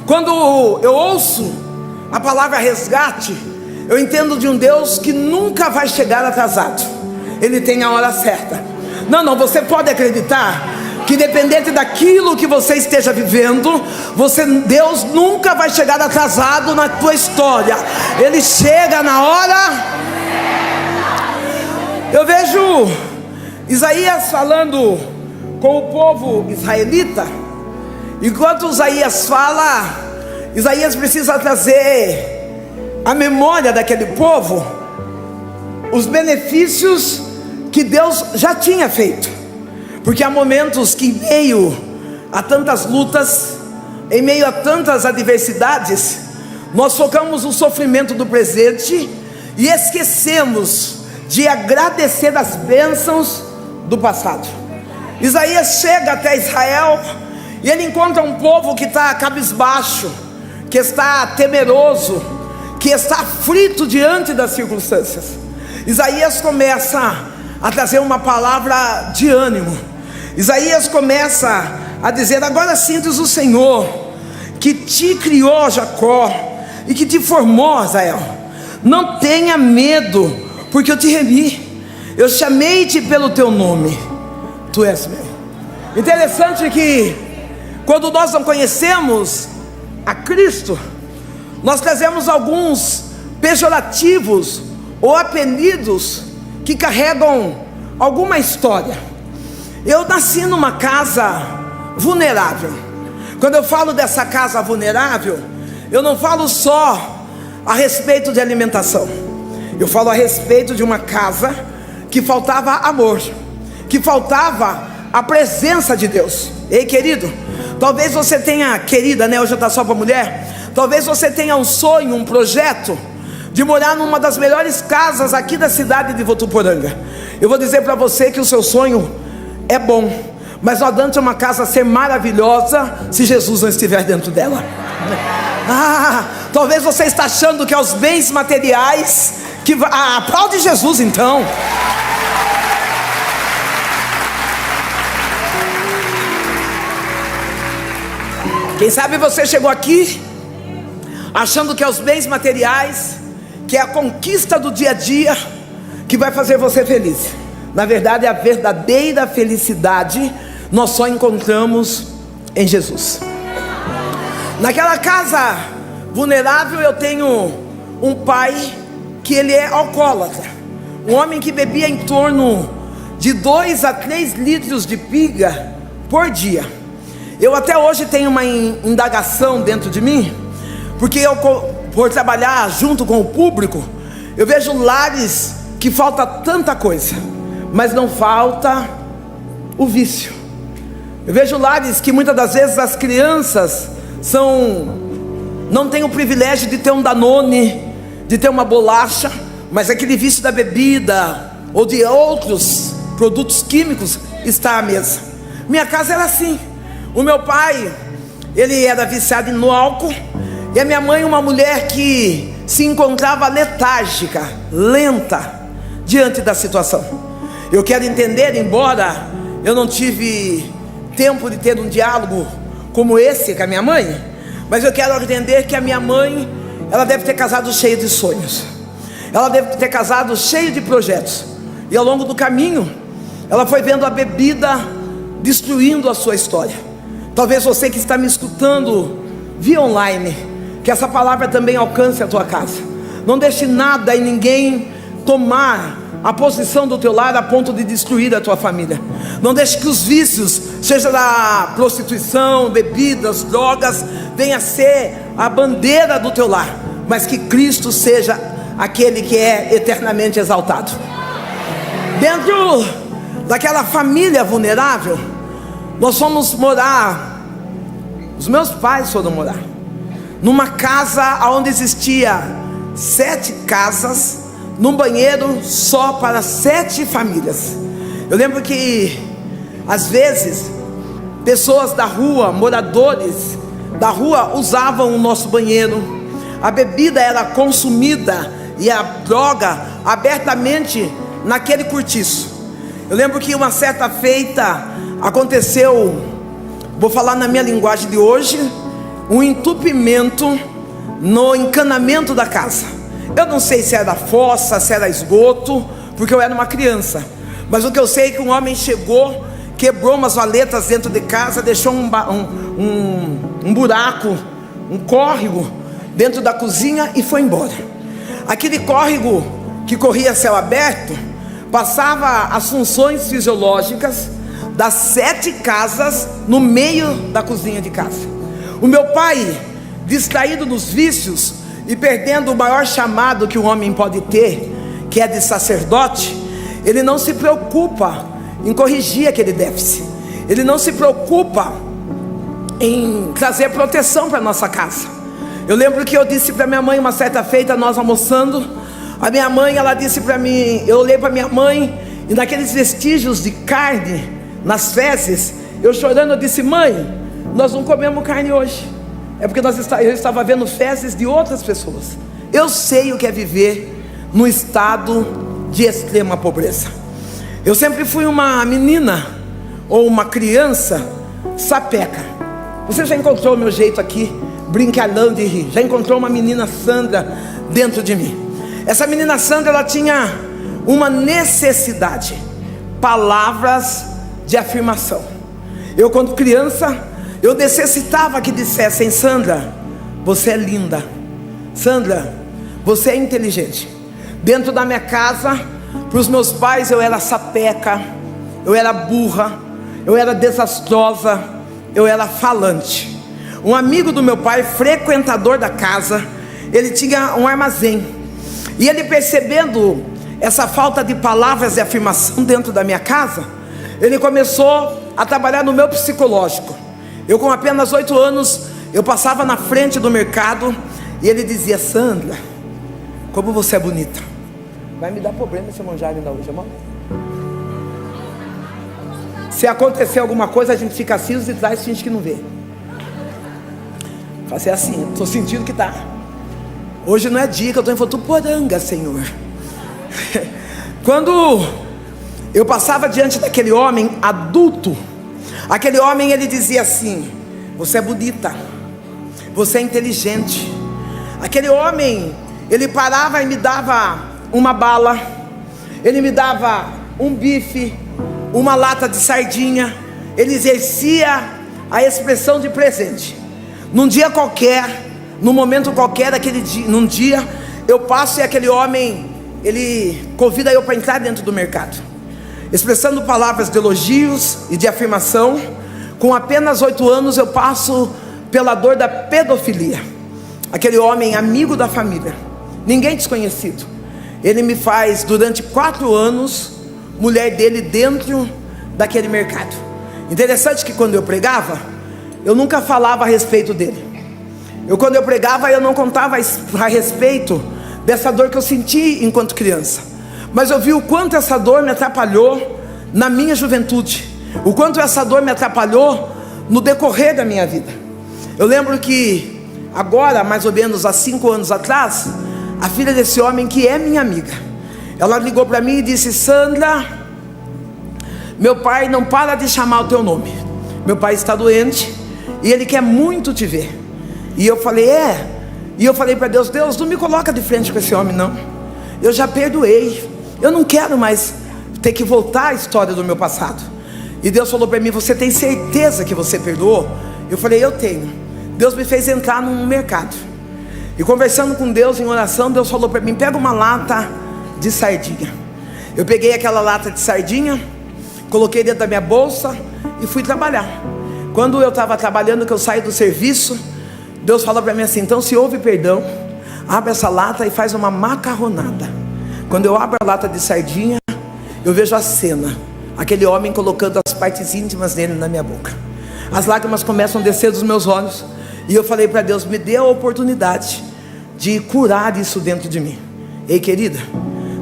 Quando eu ouço a palavra resgate, eu entendo de um Deus que nunca vai chegar atrasado. Ele tem a hora certa. Não, você pode acreditar que independente daquilo que você esteja vivendo, Deus nunca vai chegar atrasado na tua história. Ele chega na hora. Eu vejo Isaías falando com o povo israelita. Enquanto Isaías fala, Isaías precisa trazer a memória daquele povo os benefícios que Deus já tinha feito. Porque há momentos que, em meio a tantas lutas, em meio a tantas adversidades, nós focamos no sofrimento do presente e esquecemos de agradecer as bênçãos do passado. Isaías chega até Israel e ele encontra um povo que está cabisbaixo, que está temeroso, que está aflito diante das circunstâncias. Isaías começa a trazer uma palavra de ânimo. Isaías começa a dizer: agora sim diz o Senhor, que te criou, Jacó, e que te formou, Israel, não tenha medo, porque eu te remi, eu chamei-te pelo teu nome, tu és meu. Interessante que quando nós não conhecemos a Cristo, nós trazemos alguns pejorativos ou apelidos que carregam alguma história. Eu nasci numa casa vulnerável. Quando eu falo dessa casa vulnerável, eu não falo só a respeito de alimentação. Eu falo a respeito de uma casa que faltava amor, que faltava a presença de Deus. Ei, querido, talvez você tenha, querida, né? Hoje está só para mulher. Talvez você tenha um sonho, um projeto de morar numa das melhores casas aqui da cidade de Votuporanga. Eu vou dizer para você que o seu sonho é bom, mas não adianta uma casa ser maravilhosa se Jesus não estiver dentro dela. Talvez você está achando que é os bens materiais que aplaude Jesus então. Quem sabe você chegou aqui achando que é os bens materiais, que é a conquista do dia a dia que vai fazer você feliz. Na verdade, a verdadeira felicidade nós só encontramos em Jesus. Naquela casa vulnerável eu tenho um pai que ele é alcoólatra, um homem que bebia em torno de 2 a 3 litros de pinga por dia. Eu até hoje tenho uma indagação dentro de mim, porque eu, por trabalhar junto com o público, eu vejo lares que falta tanta coisa, mas não falta o vício. Eu vejo lares que muitas das vezes as crianças não têm o privilégio de ter um Danone, de ter uma bolacha, mas aquele vício da bebida ou de outros produtos químicos está à mesa. Minha casa era assim. O meu pai, ele era viciado no álcool, e a minha mãe uma mulher que se encontrava letárgica, lenta, diante da situação. Eu quero entender, embora eu não tive tempo de ter um diálogo como esse com a minha mãe, mas eu quero entender que a minha mãe, ela deve ter casado cheia de sonhos, ela deve ter casado cheia de projetos, e ao longo do caminho, ela foi vendo a bebida destruindo a sua história. Talvez você que está me escutando via online, que essa palavra também alcance a tua casa. Não deixe nada e ninguém tomar a posição do teu lar a ponto de destruir a tua família. Não deixe que os vícios, seja da prostituição, bebidas, drogas, venha a ser a bandeira do teu lar, mas que Cristo seja aquele que é eternamente exaltado. Dentro daquela família vulnerável, nós fomos morar, os meus pais foram morar numa casa onde existia 7 casas, num banheiro só para 7 famílias. Eu lembro que às vezes pessoas da rua, moradores da rua, usavam o nosso banheiro. A bebida era consumida e a droga abertamente naquele cortiço. Eu lembro que uma certa feita aconteceu, vou falar na minha linguagem de hoje, um entupimento no encanamento da casa. Eu não sei se era fossa, se era esgoto, porque eu era uma criança. Mas o que eu sei é que um homem chegou, quebrou umas valetas dentro de casa, deixou um buraco, um córrego dentro da cozinha e foi embora. Aquele córrego que corria a céu aberto passava as funções fisiológicas das 7 casas no meio da cozinha de casa. O meu pai, distraído nos vícios e perdendo o maior chamado que um homem pode ter, que é de sacerdote, ele não se preocupa em corrigir aquele déficit. Ele não se preocupa em trazer proteção para nossa casa. Eu lembro que eu disse para minha mãe uma certa feita, nós almoçando, a minha mãe, ela disse para mim, eu olhei para minha mãe, e naqueles vestígios de carne, nas fezes, eu chorando, eu disse: mãe, nós não comemos carne hoje, é porque eu estava vendo fezes de outras pessoas. Eu sei o que é viver num estado de extrema pobreza. Eu sempre fui uma menina, ou uma criança sapeca. Você já encontrou o meu jeito aqui, brincalhão de rir? Já encontrou uma menina Sandra dentro de mim? Essa menina Sandra, ela tinha uma necessidade, palavras de afirmação. Eu, quando criança, eu necessitava que dissessem: Sandra, você é linda. Sandra, você é inteligente. Dentro da minha casa, para os meus pais, eu era sapeca, eu era burra, eu era desastrosa, eu era falante. Um amigo do meu pai, frequentador da casa, ele tinha um armazém, e ele, percebendo essa falta de palavras de afirmação dentro da minha casa, ele começou a trabalhar no meu psicológico. Eu, com apenas 8 anos, eu passava na frente do mercado e ele dizia: Sandra, como você é bonita. Vai me dar problema esse manjar ainda hoje, amor? Se acontecer alguma coisa, a gente fica assim, os de trás finge que não vê. Fazer assim, estou sentindo que tá. Hoje não é dia que eu estou em Votuporanga, Senhor. Quando eu passava diante daquele homem adulto, aquele homem, ele dizia assim: você é bonita, você é inteligente. Aquele homem, ele parava e me dava uma bala, ele me dava um bife, uma lata de sardinha. Ele exercia a expressão de presente. Num dia qualquer, num momento qualquer daquele dia, num dia eu passo e aquele homem, ele convida eu para entrar dentro do mercado, expressando palavras de elogios e de afirmação. Com apenas 8 anos eu passo pela dor da pedofilia. Aquele homem, amigo da família, ninguém desconhecido, ele me faz durante 4 anos mulher dele dentro daquele mercado. Interessante que quando eu pregava, eu nunca falava a respeito dele. Quando eu pregava, eu não contava a respeito dessa dor que eu senti enquanto criança, mas eu vi o quanto essa dor me atrapalhou na minha juventude, o quanto essa dor me atrapalhou no decorrer da minha vida. Eu lembro que agora, mais ou menos há 5 anos atrás, a filha desse homem, que é minha amiga, ela ligou para mim e disse: Sandra, meu pai não para de chamar o teu nome, meu pai está doente e ele quer muito te ver. E eu falei: e eu falei para Deus: Deus, não me coloca de frente com esse homem não, eu já perdoei, eu não quero mais ter que voltar à história do meu passado. E Deus falou para mim: você tem certeza que você perdoou? Eu falei: eu tenho. Deus me fez entrar num mercado, e conversando com Deus em oração, Deus falou para mim: pega uma lata de sardinha. Eu peguei aquela lata de sardinha, coloquei dentro da minha bolsa e fui trabalhar. Quando eu estava trabalhando, que eu saí do serviço, Deus falou para mim assim: então, se houve perdão, abre essa lata e faz uma macarronada. Quando eu abro a lata de sardinha, eu vejo a cena, aquele homem colocando as partes íntimas dele na minha boca. As lágrimas começam a descer dos meus olhos, e eu falei para Deus: me dê a oportunidade de curar isso dentro de mim. Ei, querida,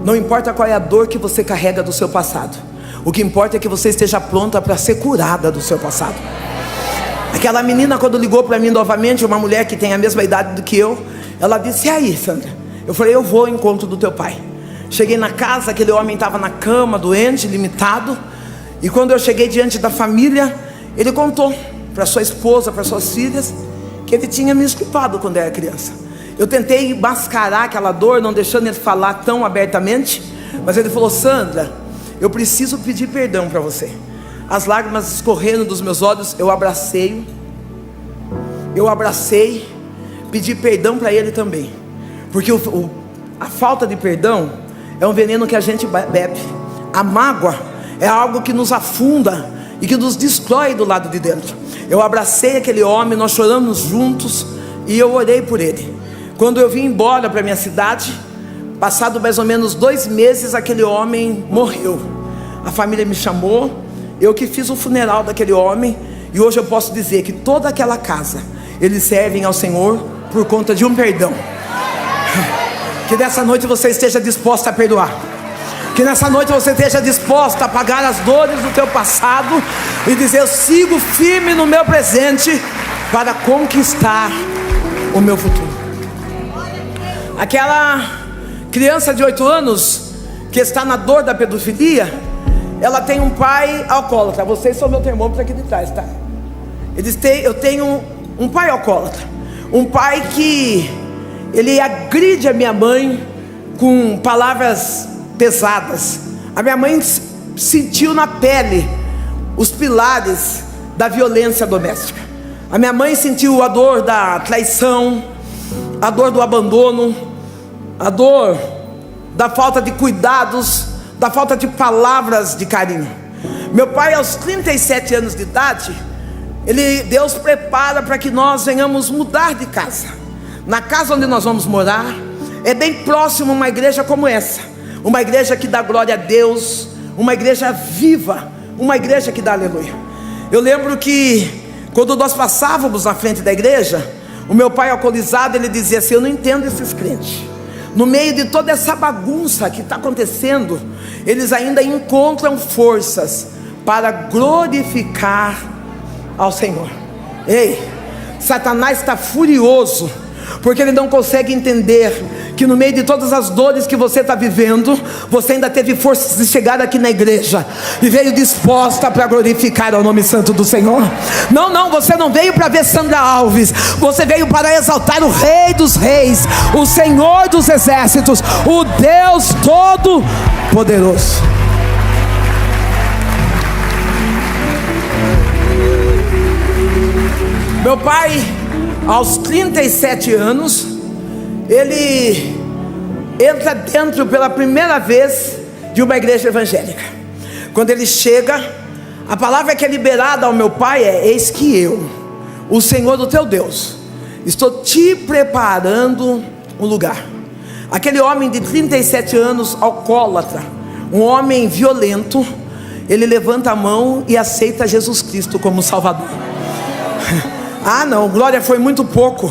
não importa qual é a dor que você carrega do seu passado, o que importa é que você esteja pronta para ser curada do seu passado. Aquela menina, quando ligou para mim novamente, uma mulher que tem a mesma idade do que eu, ela disse: e aí, Sandra? Eu falei: eu vou ao encontro do teu pai. Cheguei na casa, aquele homem estava na cama, doente, limitado. E quando eu cheguei diante da família, ele contou para sua esposa, para suas filhas, que ele tinha me estrupado quando eu era criança. Eu tentei mascarar aquela dor, não deixando ele falar tão abertamente, mas ele falou: Sandra, eu preciso pedir perdão para você. As lágrimas escorrendo dos meus olhos, eu abracei, pedi perdão para ele também, porque a falta de perdão é um veneno que a gente bebe. A mágoa é algo que nos afunda e que nos destrói do lado de dentro. Eu abracei aquele homem, nós choramos juntos e eu orei por ele. Quando eu vim embora para minha cidade, passado mais ou menos 2 meses, aquele homem morreu. A família me chamou, eu que fiz o funeral daquele homem, e hoje eu posso dizer que toda aquela casa, eles servem ao Senhor por conta de um perdão. Que nessa noite você esteja disposta a perdoar, que nessa noite você esteja disposta a apagar as dores do teu passado e dizer: eu sigo firme no meu presente para conquistar o meu futuro. Aquela criança de 8 anos que está na dor da pedofilia, ela tem um pai alcoólatra. Vocês são meu termômetro aqui de trás, tá? Eu tenho um pai alcoólatra, um pai que ele agride a minha mãe com palavras pesadas. A minha mãe sentiu na pele os pilares da violência doméstica. A minha mãe sentiu a dor da traição, a dor do abandono, a dor da falta de cuidados, da falta de palavras de carinho. Meu pai, aos 37 anos de idade, Deus prepara para que nós venhamos mudar de casa. Na casa onde nós vamos morar, é bem próximo uma igreja como essa, uma igreja que dá glória a Deus, uma igreja viva, uma igreja que dá aleluia. Eu lembro que quando nós passávamos na frente da igreja, o meu pai alcoolizado, ele dizia assim: eu não entendo esses crentes, no meio de toda essa bagunça que está acontecendo, eles ainda encontram forças para glorificar ao Senhor. Ei, Satanás está furioso, porque ele não consegue entender que no meio de todas as dores que você está vivendo, você ainda teve forças de chegar aqui na igreja e veio disposta para glorificar o nome santo do Senhor. Não, você não veio para ver Sandra Alves, você veio para exaltar o Rei dos Reis, o Senhor dos Exércitos, o Deus Todo-Poderoso. Meu pai, aos 37 anos, ele entra dentro pela primeira vez de uma igreja evangélica. Quando ele chega, a palavra que é liberada ao meu pai é: eis que eu, o Senhor do teu Deus, estou te preparando um lugar. Aquele homem de 37 anos, alcoólatra, um homem violento, ele levanta a mão e aceita Jesus Cristo como Salvador. Ah não, glória, foi muito pouco.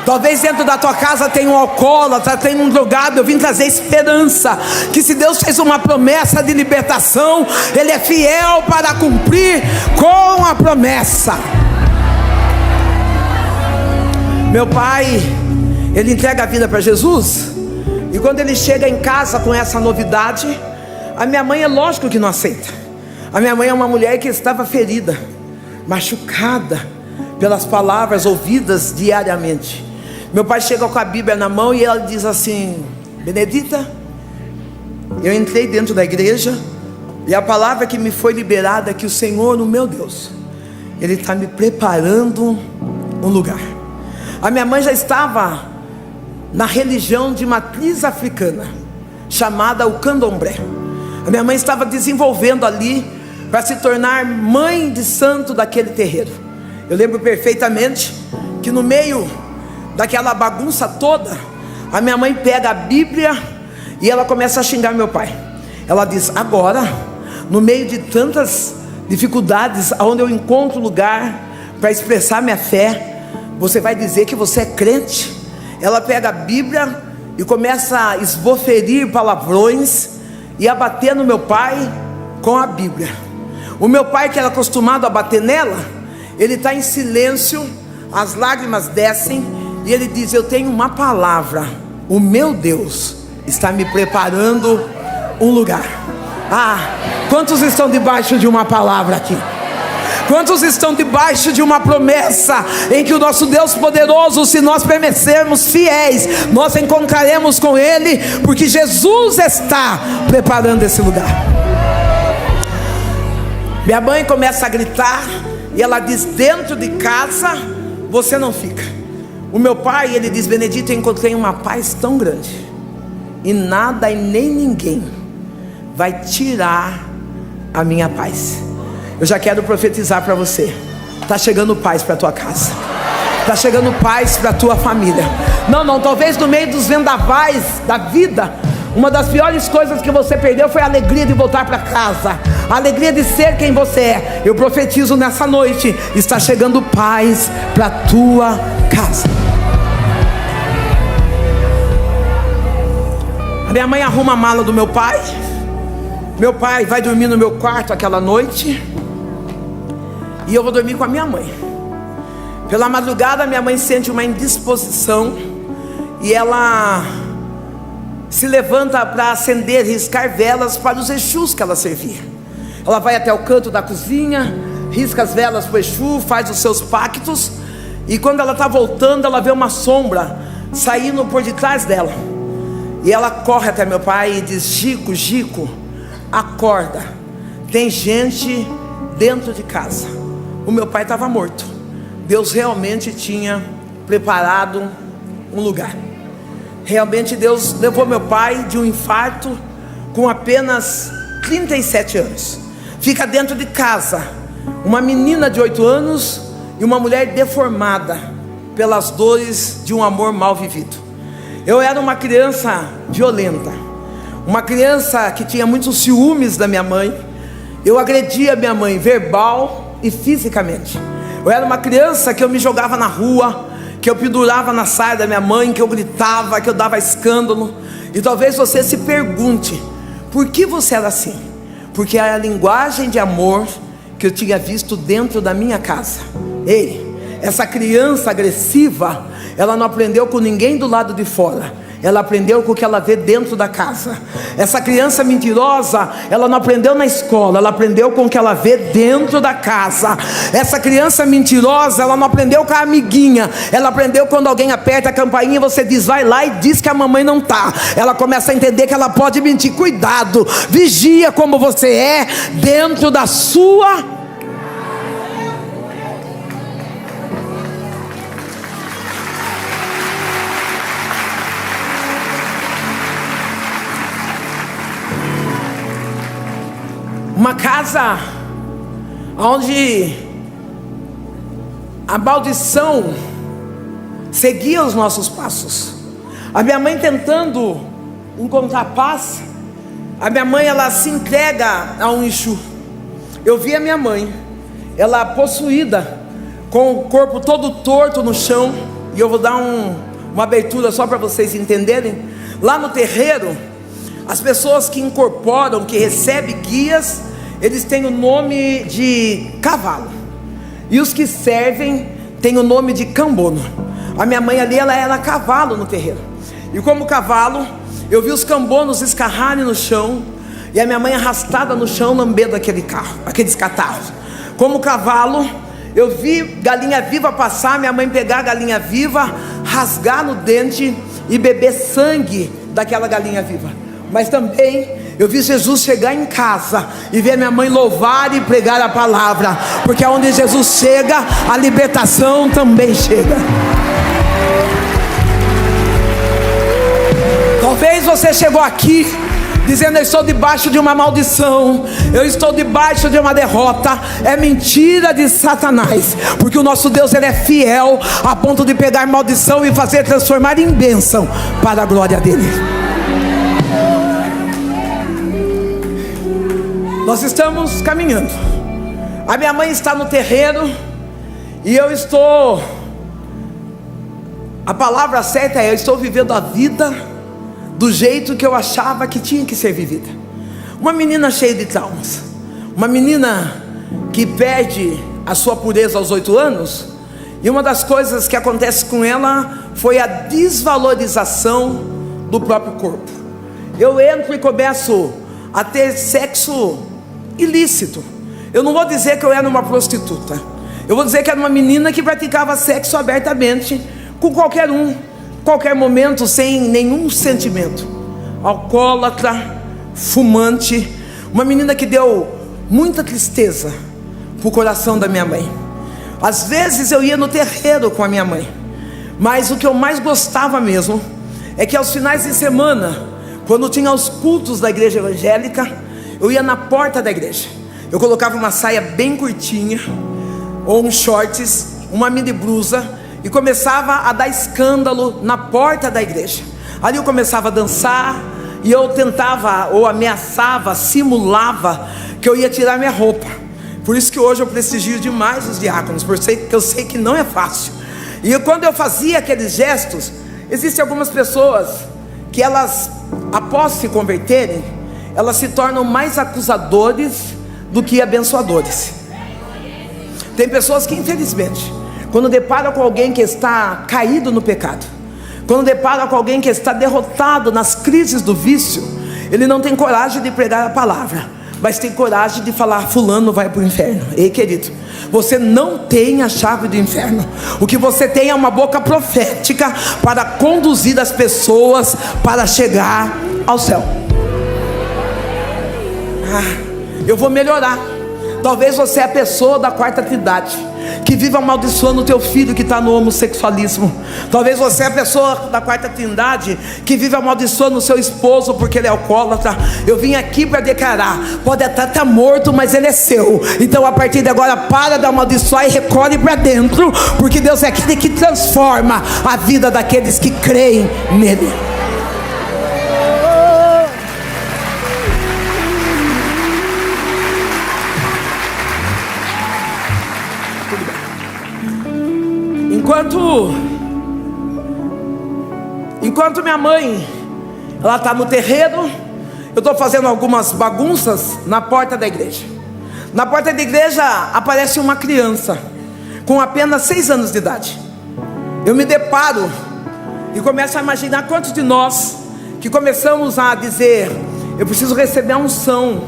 Talvez dentro da tua casa tenha um alcoólatra, tenha um drogado. Eu vim trazer esperança, que se Deus fez uma promessa de libertação, Ele é fiel para cumprir com a promessa. Meu pai, ele entrega a vida para Jesus, e quando ele chega em casa com essa novidade, a minha mãe, é lógico que não aceita. A minha mãe é uma mulher que estava ferida, machucada pelas palavras ouvidas diariamente. Meu pai chega com a Bíblia na mão e ela diz assim: Benedita, eu entrei dentro da igreja e a palavra que me foi liberada é que o Senhor, o meu Deus, Ele está me preparando um lugar. A minha mãe já estava na religião de matriz africana, chamada o candomblé. A minha mãe estava desenvolvendo ali para se tornar mãe de santo daquele terreiro. Eu lembro perfeitamente que no meio daquela bagunça toda, a minha mãe pega a Bíblia e ela começa a xingar meu pai. Ela diz: agora, no meio de tantas dificuldades, onde eu encontro lugar para expressar minha fé, você vai dizer que você é crente? Ela pega a Bíblia e começa a esboferir palavrões e a bater no meu pai com a Bíblia. O meu pai, que era acostumado a bater nela, ele está em silêncio, as lágrimas descem e ele diz: eu tenho uma palavra, o meu Deus está me preparando um lugar. Ah, quantos estão debaixo de uma palavra aqui? Quantos estão debaixo de uma promessa em que o nosso Deus poderoso, se nós permanecermos fiéis, nós encontraremos com Ele, porque Jesus está preparando esse lugar. Minha mãe começa a gritar e ela diz: dentro de casa você não fica. O meu pai, ele diz: Benedito, eu encontrei uma paz tão grande, e nada e nem ninguém vai tirar a minha paz. Eu já quero profetizar para você: está chegando paz para a tua casa, está chegando paz para a tua família. Não, talvez no meio dos vendavais da vida, uma das piores coisas que você perdeu foi a alegria de voltar para casa, a alegria de ser quem você é. Eu profetizo nessa noite: está chegando paz para a tua casa. A minha mãe arruma a mala do meu pai. Meu pai vai dormir no meu quarto aquela noite, e eu vou dormir com a minha mãe. Pela madrugada minha mãe sente uma indisposição, e ela se levanta para acender, riscar velas para os Exus que ela servia. Ela vai até o canto da cozinha, risca as velas para o Exu, faz os seus pactos, e quando ela está voltando, ela vê uma sombra saindo por detrás dela, e ela corre até meu pai e diz: Gico, acorda, tem gente dentro de casa. O meu pai estava morto. Deus realmente tinha preparado um lugar. Realmente Deus levou meu pai de um infarto com apenas 37 anos. Fica dentro de casa uma menina de 8 anos e uma mulher deformada pelas dores de um amor mal vivido. Eu era uma criança violenta, uma criança que tinha muitos ciúmes da minha mãe. Eu agredia minha mãe verbal e fisicamente. Eu era uma criança que eu me jogava na rua, que eu pendurava na saia da minha mãe, que eu gritava, que eu dava escândalo. E talvez você se pergunte: por que você era assim? Porque era a linguagem de amor que eu tinha visto dentro da minha casa. Ei, essa criança agressiva, ela não aprendeu com ninguém do lado de fora, ela aprendeu com o que ela vê dentro da casa. Essa criança mentirosa, ela não aprendeu na escola, ela aprendeu com o que ela vê dentro da casa. Essa criança mentirosa, ela não aprendeu com a amiguinha, ela aprendeu quando alguém aperta a campainha e você diz: vai lá, e diz que a mamãe não está. Ela começa a entender que ela pode mentir. Cuidado, vigia como você é dentro da sua. Uma casa onde a maldição seguia os nossos passos. A minha mãe tentando encontrar paz. A minha mãe, ela se entrega a um Exu. Eu vi a minha mãe, ela possuída, com o corpo todo torto no chão. E eu vou dar uma abertura só para vocês entenderem. Lá no terreiro, as pessoas que incorporam, que recebem guias, eles têm o nome de cavalo, e os que servem têm o nome de cambono. A minha mãe ali, ela era cavalo no terreiro. E como cavalo, eu vi os cambonos escarrarem no chão, e a minha mãe arrastada no chão, lambendo aqueles catarros. Como cavalo, eu vi galinha viva passar, minha mãe pegar a galinha viva, rasgar no dente e beber sangue daquela galinha viva. Mas também eu vi Jesus chegar em casa e ver minha mãe louvar e pregar a palavra, porque onde Jesus chega, a libertação também chega. Talvez você chegou aqui dizendo: eu estou debaixo de uma maldição, eu estou debaixo de uma derrota. É mentira de Satanás, porque o nosso Deus, ele é fiel a ponto de pegar maldição e fazer transformar em bênção para a glória dele. Nós estamos caminhando. A minha mãe está no terreiro e eu estou, a palavra certa é, eu estou vivendo a vida do jeito que eu achava que tinha que ser vivida. Uma menina cheia de traumas, uma menina que perde a sua pureza aos 8 anos, e uma das coisas que acontece com ela foi a desvalorização do próprio corpo. Eu entro e começo a ter sexo ilícito. Eu não vou dizer que eu era uma prostituta. Eu vou dizer que era uma menina que praticava sexo abertamente com qualquer um, qualquer momento, sem nenhum sentimento. Alcoólatra, fumante. Uma menina que deu muita tristeza para o coração da minha mãe. Às vezes eu ia no terreiro com a minha mãe, mas o que eu mais gostava mesmo é que aos finais de semana, quando tinha os cultos da igreja evangélica, eu ia na porta da igreja. Eu colocava uma saia bem curtinha, ou um shorts, uma mini blusa, e começava a dar escândalo na porta da igreja. Ali eu começava a dançar, e eu tentava, ou ameaçava, simulava que eu ia tirar minha roupa. Por isso que hoje eu prestigio demais os diáconos, porque eu sei que não é fácil. E quando eu fazia aqueles gestos, existem algumas pessoas que elas, após se converterem, elas se tornam mais acusadores do que abençoadores. Tem pessoas que, infelizmente, quando deparam com alguém que está caído no pecado, quando deparam com alguém que está derrotado nas crises do vício, ele não tem coragem de pregar a palavra, mas tem coragem de falar: fulano vai para o inferno. Ei, querido, você não tem a chave do inferno. O que você tem é uma boca profética para conduzir as pessoas para chegar ao céu. Eu vou melhorar. Talvez você é a pessoa da quarta trindade que vive amaldiçoando o teu filho que está no homossexualismo. Talvez você é a pessoa da quarta trindade que vive amaldiçoando o seu esposo porque ele é alcoólatra. Eu vim aqui para declarar: pode até estar morto, mas ele é seu. Então a partir de agora, para de amaldiçoar e recolhe para dentro, porque Deus é aquele que transforma a vida daqueles que creem nele. Enquanto minha mãe, ela está no terreiro, eu estou fazendo algumas bagunças na porta da igreja. Na porta da igreja aparece uma criança com apenas 6 anos de idade. Eu me deparo e começo a imaginar quantos de nós que começamos a dizer: eu preciso receber a unção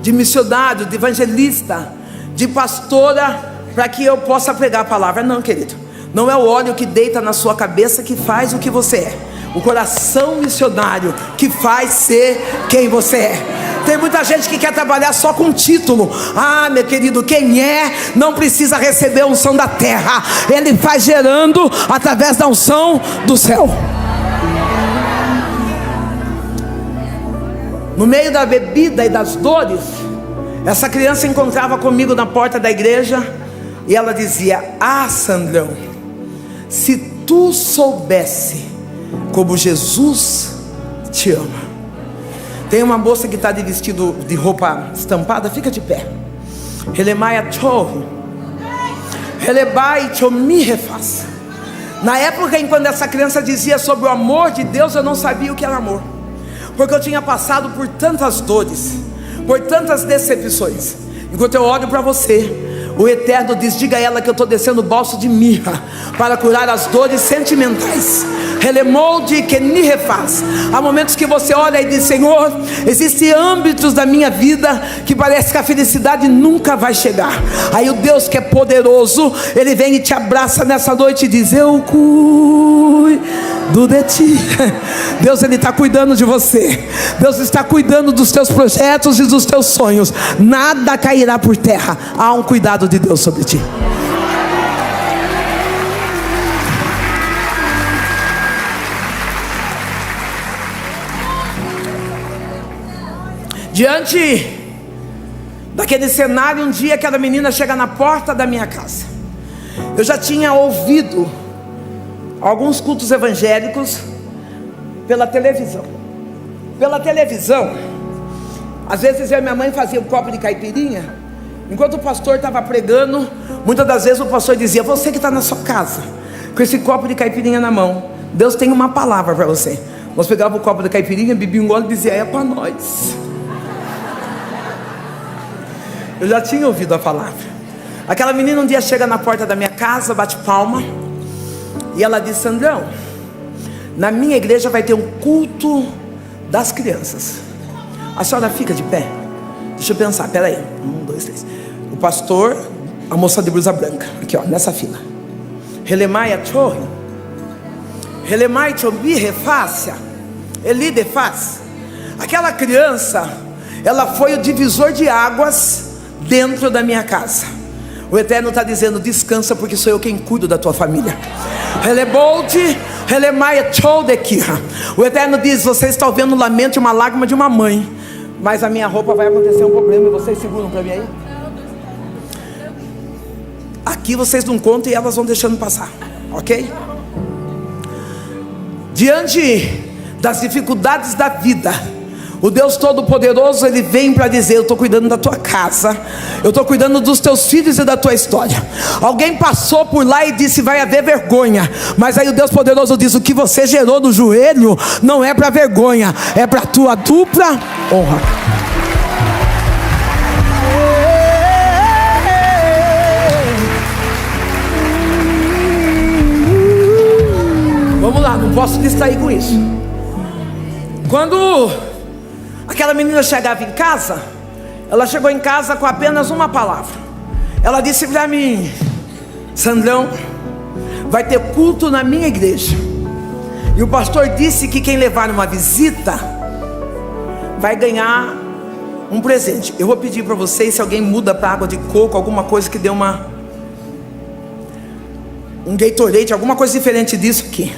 de missionário, de evangelista, de pastora, para que eu possa pregar a palavra. Não, querido, não é o óleo que deita na sua cabeça que faz o que você é. O coração missionário que faz ser quem você é. Tem muita gente que quer trabalhar só com título. Ah, meu querido, quem é não precisa receber a unção da terra. Ele vai gerando através da unção do céu. No meio da bebida e das dores, essa criança encontrava comigo na porta da igreja e ela dizia: ah, Sandrão, se tu soubesse como Jesus te ama. Tem uma moça que está de vestido de roupa estampada, fica de pé. Na época em quando essa criança dizia sobre o amor de Deus, eu não sabia o que era amor, porque eu tinha passado por tantas dores, por tantas decepções. Enquanto eu olho para você, o Eterno diz: diga a ela que eu estou descendo balso de mirra para curar as dores sentimentais. Há momentos que você olha e diz: Senhor, existem âmbitos da minha vida que parece que a felicidade nunca vai chegar. Aí o Deus que é poderoso, Ele vem e te abraça nessa noite e diz: eu cuido de ti. Deus, Ele está cuidando de você. Deus está cuidando dos teus projetos e dos teus sonhos. Nada cairá por terra. Há um cuidado de Deus sobre ti. Diante daquele cenário, um dia aquela menina chega na porta da minha casa. Eu já tinha ouvido alguns cultos evangélicos pela televisão. Pela televisão, às vezes eu e minha mãe fazia um copo de caipirinha. Enquanto o pastor estava pregando, muitas das vezes o pastor dizia: você que está na sua casa, com esse copo de caipirinha na mão, Deus tem uma palavra para você. Nós pegávamos o copo de caipirinha, bebia um gole e dizia: é para nós. Eu já tinha ouvido a palavra. Aquela menina um dia chega na porta da minha casa, bate palma, e ela diz: Sandrão, na minha igreja vai ter um culto das crianças. A senhora fica de pé? Deixa eu pensar, peraí. 1, 2, 3. o pastor, a moça de blusa branca, aqui ó, nessa fila. Relemai Torre, Relemai Tobi Refácia, Eli de Faz. Aquela criança, ela foi o divisor de águas dentro da minha casa. O Eterno está dizendo: descansa, porque sou eu quem cuido da tua família. O Eterno diz: vocês estão vendo o lamento e uma lágrima de uma mãe, mas a minha roupa vai acontecer um problema. E vocês seguram para mim aí? Aqui vocês não contam e elas vão deixando passar, ok? Diante das dificuldades da vida, o Deus Todo-Poderoso, Ele vem para dizer: eu estou cuidando da tua casa, eu estou cuidando dos teus filhos e da tua história. Alguém passou por lá e disse: vai haver vergonha. Mas aí o Deus Poderoso diz: o que você gerou no joelho não é para vergonha, é para a tua dupla honra. Vamos lá, não posso distrair com isso. Quando aquela menina chegava em casa, ela chegou em casa com apenas uma palavra. Ela disse para mim: Sandrão, vai ter culto na minha igreja, e o pastor disse que quem levar uma visita vai ganhar um presente. Eu vou pedir para vocês, se alguém muda para água de coco, alguma coisa que dê um Gatorade, alguma coisa diferente disso aqui.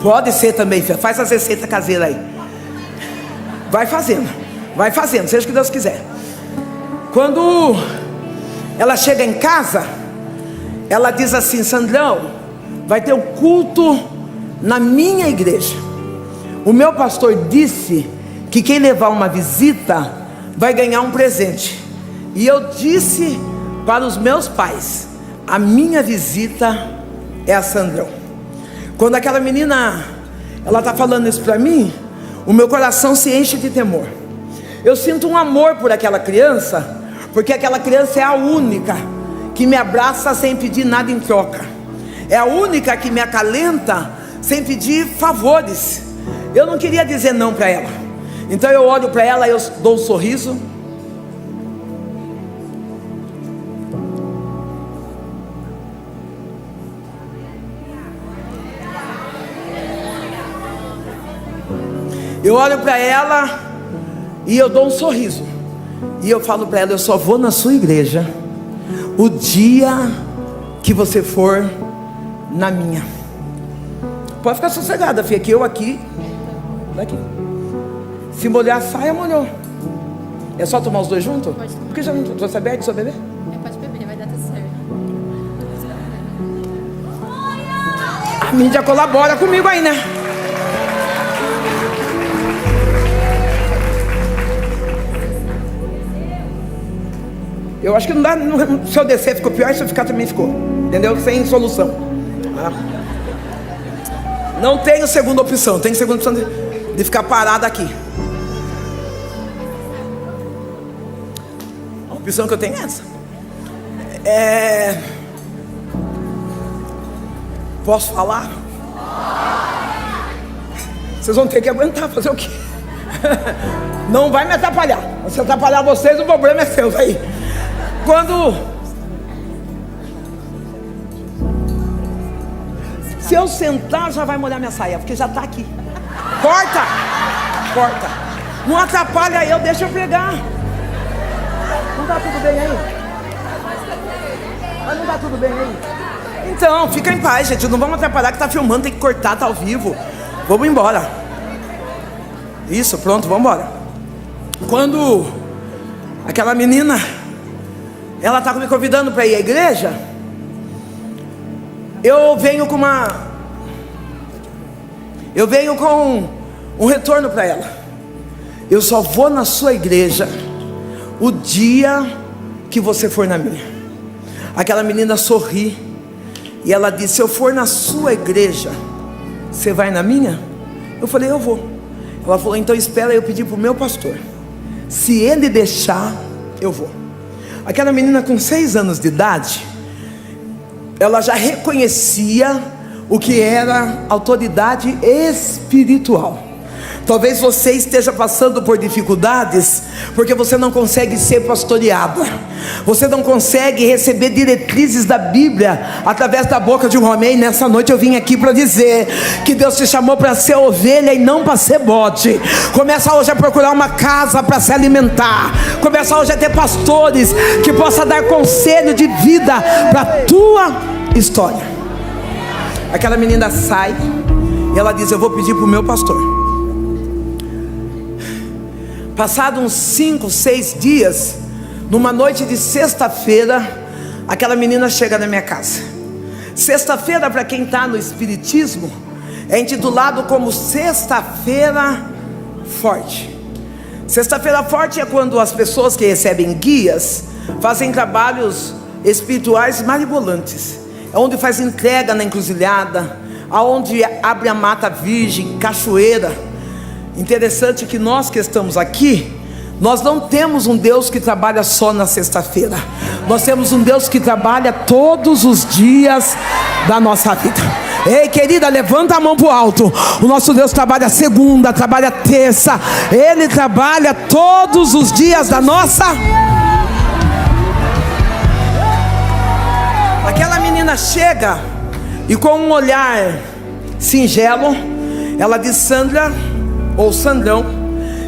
Pode ser também, faz as receitas caseiras aí. Vai fazendo, seja o que Deus quiser. Quando ela chega em casa, ela diz assim: Sandrão, vai ter um culto na minha igreja. O meu pastor disse que quem levar uma visita vai ganhar um presente. E eu disse para os meus pais: a minha visita é a Sandrão. Quando aquela menina, ela está falando isso para mim, o meu coração se enche de temor. Eu sinto um amor por aquela criança, porque aquela criança é a única que me abraça sem pedir nada em troca. É a única que me acalenta sem pedir favores. Eu não queria dizer não para ela. Então eu olho para ela e eu dou um sorriso. Eu olho para ela e eu dou um sorriso. E eu falo para ela: eu só vou na sua igreja o dia que você for na minha. Pode ficar sossegada, filha, que eu aqui, daqui. Se molhar a saia, molhou. É só tomar os dois juntos? Porque já não trouxe a bebe, só beber? Pode beber, vai dar tudo certo. A mídia colabora comigo aí, né? Eu acho que não dá. Se eu descer ficou pior, se eu ficar também ficou. Entendeu? Sem solução. Não tenho segunda opção. Tenho segunda opção de ficar parado aqui. A opção que eu tenho é essa. Posso falar? Vocês vão ter que aguentar. Fazer o quê? Não vai me atrapalhar. Se atrapalhar vocês, o problema é seu. Aí. Se eu sentar, já vai molhar minha saia, porque já está aqui. Corta. Não atrapalha eu, deixa eu pregar. Não está tudo bem aí? Mas não está tudo bem aí? Então, fica em paz, gente. Não vamos atrapalhar, que está filmando, tem que cortar, está ao vivo. Vamos embora. Isso, pronto, vamos embora. Quando aquela menina, ela está me convidando para ir à igreja, eu venho com um retorno para ela. Eu só vou na sua igreja o dia que você for na minha. Aquela menina sorri e ela disse: se eu for na sua igreja, você vai na minha? Eu falei: eu vou. Ela falou: então espera eu pedir para o meu pastor, se ele deixar, eu vou. Aquela menina com 6 anos de idade, ela já reconhecia o que era autoridade espiritual. Talvez você esteja passando por dificuldades porque você não consegue ser pastoreada, você não consegue receber diretrizes da Bíblia através da boca de um homem. Nessa noite eu vim aqui para dizer que Deus te chamou para ser ovelha e não para ser bode. Começa hoje a procurar uma casa para se alimentar, começa hoje a ter pastores que possam dar conselho de vida para a tua história. Aquela menina sai e ela diz: eu vou pedir para o meu pastor. Passado uns 5, 6 dias, numa noite de sexta-feira, aquela menina chega na minha casa. Sexta-feira, para quem está no espiritismo, é intitulado como Sexta-feira Forte. Sexta-feira Forte é quando as pessoas que recebem guias fazem trabalhos espirituais mirabolantes. É onde faz entrega na encruzilhada, aonde abre a mata virgem, cachoeira. Interessante que nós que estamos aqui, nós não temos um Deus que trabalha só na sexta-feira. Nós temos um Deus que trabalha todos os dias da nossa vida. Ei, querida, levanta a mão para o alto. O nosso Deus trabalha segunda, trabalha terça. Ele trabalha todos os dias da nossa. Aquela menina chega e com um olhar singelo, ela diz: Sandra, ou Sandrão,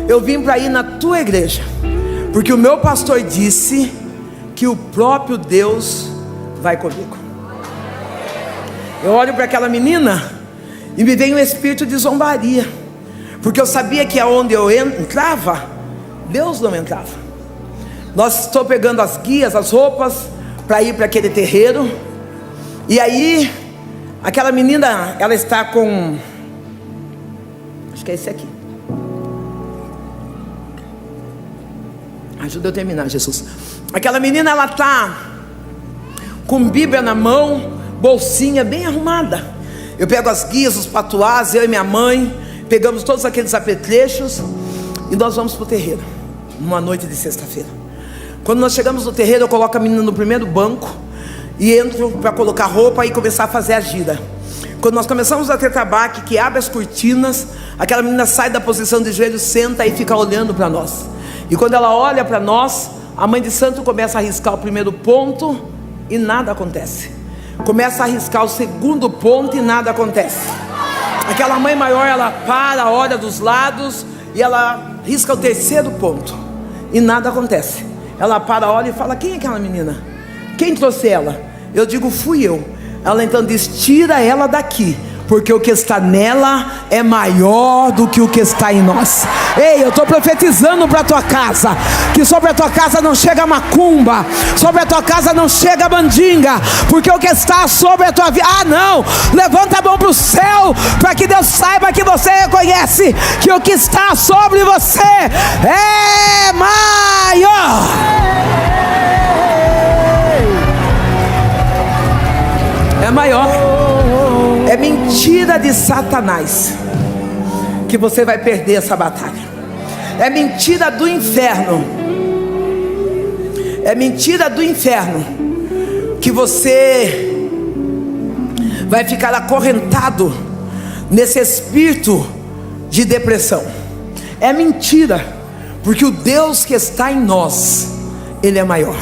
eu vim para ir na tua igreja, porque o meu pastor disse que o próprio Deus vai comigo. Eu olho para aquela menina e me vem um espírito de zombaria, porque eu sabia que aonde eu entrava, Deus não entrava. Nós estou pegando as guias, as roupas, para ir para aquele terreiro. E aí, aquela menina, ela está com, acho que é esse aqui. Ajuda eu a terminar, Jesus. Aquela menina, ela está com Bíblia na mão, bolsinha bem arrumada. Eu pego as guias, os patuás, eu e minha mãe, pegamos todos aqueles apetrechos e nós vamos para o terreiro, numa noite de sexta-feira. Quando nós chegamos no terreiro, eu coloco a menina no primeiro banco e entro para colocar roupa e começar a fazer a gira. Quando nós começamos a ter tabaque, que abre as cortinas, aquela menina sai da posição de joelho, senta e fica olhando para nós. E quando ela olha para nós, a mãe de santo começa a riscar o primeiro ponto e nada acontece. Começa a riscar o segundo ponto e nada acontece. Aquela mãe maior, ela para, olha dos lados e ela risca o terceiro ponto e nada acontece. Ela para, olha e fala: quem é aquela menina? Quem trouxe ela? Eu digo: fui eu. Ela então diz: tira ela daqui, porque o que está nela é maior do que o que está em nós. Ei, eu estou profetizando para a tua casa, que sobre a tua casa não chega macumba, sobre a tua casa não chega mandinga, porque o que está sobre a tua vida, não, levanta a mão para o céu, para que Deus saiba que você reconhece que o que está sobre você é maior. É maior. É mentira de Satanás que você vai perder essa batalha. É mentira do inferno. É mentira do inferno que você vai ficar acorrentado nesse espírito de depressão. É mentira, porque o Deus que está em nós, Ele é maior.